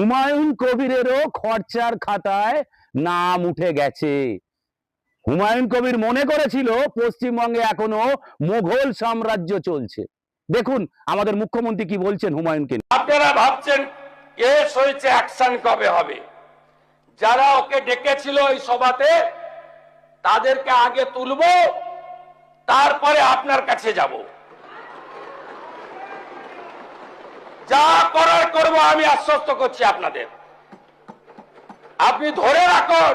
হুমায়ুন কবিরেরও খরচার খাতায় নাম উঠে গেছে। হুমায়ুন কবির মনে করেছিল পশ্চিমবঙ্গে এখনো মুঘল সাম্রাজ্য চলছে। দেখুন আমাদের মুখ্যমন্ত্রী কি বলছেন হুমায়ুনকে। আপনারা ভাবছেন কেস হয়েছে, অ্যাকশন কবে হবে? যারা ওকে ডেকেছিল ওই সভাতে তাদেরকে আগে তুলবো, তারপরে আপনার কাছে যাব। যা করার করব, আমি আশ্বস্ত করছি আপনাদের। আপনি ধরে রাখুন,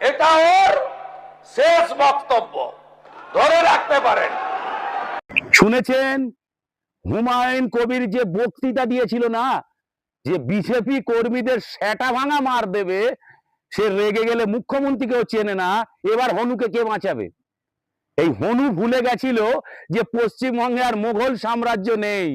এটা ওর শেষ বক্তব্য, ধরে রাখতে পারেন। শুনেছেন হুমায়ুন কবির যে বক্তৃতা দিয়েছিল না, যে বিজেপি কর্মীদের সেটা ভাঙা মার দেবে, সে রেগে গেলে মুখ্যমন্ত্রীকেও চেনে না, এবার হনুকে কে বাঁচাবে? এই হনু ভুলে গেছিল যে পশ্চিমবঙ্গে আর মুঘল সাম্রাজ্য নেই,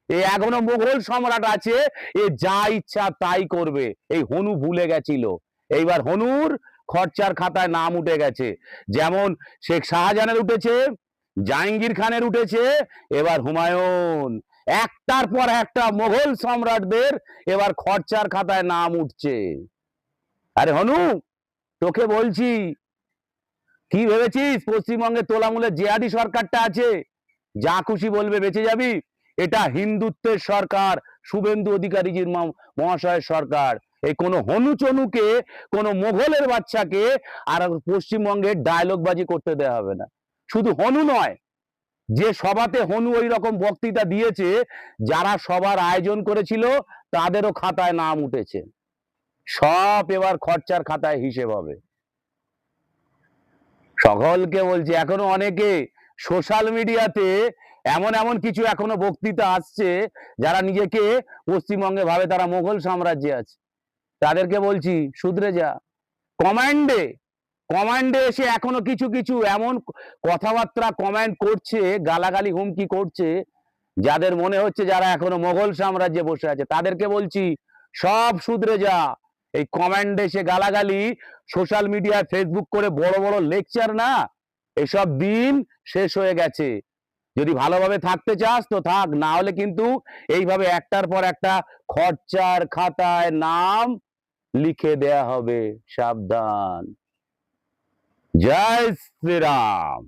এ এখনো মুঘল সম্রাট আছে, এ যা ইচ্ছা তাই করবে। এই হনু ভুলে গেছিল। এইবার হনুর খরচার খাতায় নাম উঠে গেছে। যেমন শেখ শাহজাহানের উঠেছে, জাহাঙ্গীর খানের উঠেছে, এবার হুমায়ুন। একটার পর একটা মুঘল সম্রাটদের এবার খরচার খাতায় নাম উঠছে। আরে হনু, তোকে বলছি, কি ভেবেছিস পশ্চিমবঙ্গে তোলামূলে জেহাদি সরকারটা আছে, যা খুশি বলবে বেঁচে যাবি? এটা হিন্দুত্বের সরকার, শুভেন্দু অধিকারীজির মহাশয়ের সরকার। এই কোনো হনুচনুকে, কোনো মোঘলের বাচ্চাকে আর পশ্চিমবঙ্গে ডায়লগবাজি করতে দেওয়া হবে না। শুধু হনু নয়, যে সভাতে হনু ওই রকম বক্তৃতা দিয়েছে, যারা সবার আয়োজন করেছিল তাদেরও খাতায় নাম উঠেছে। সব এবার খরচার খাতায় হিসেব হবে। সকলকে বলছি, এখনো অনেকে সোশ্যাল মিডিয়াতে এমন এমন কিছু এখনো বক্তৃতা আসছে, যারা নিজেকে পশ্চিমবঙ্গে ভাবে তারা মুঘল সাম্রাজ্যে আছে। তাদেরকে বলছি শুধরে যা। কমান্ডে কমান্ডে এসে এখনো কিছু কিছু এমন কথাবার্তা কমেন্ট করছে, গালাগালি হুমকি করছে, যাদের মনে হচ্ছে যারা এখনো মুঘল সাম্রাজ্যে বসে আছে। তাদেরকে বলছি সব শুধরে যা। এই কমেন্ট এসে গালাগালি, সোশ্যাল মিডিয়ায় ফেসবুক করে বড় বড় লেকচার না, এসব দিন শেষ হয়ে গেছে। যদি ভালোভাবে থাকতে চাস তো থাক, না হলে কিন্তু এইভাবে একটার পর একটা খরচার খাতায় নাম লিখে দেয়া হবে। সাবধান। জয় শ্রীরাম।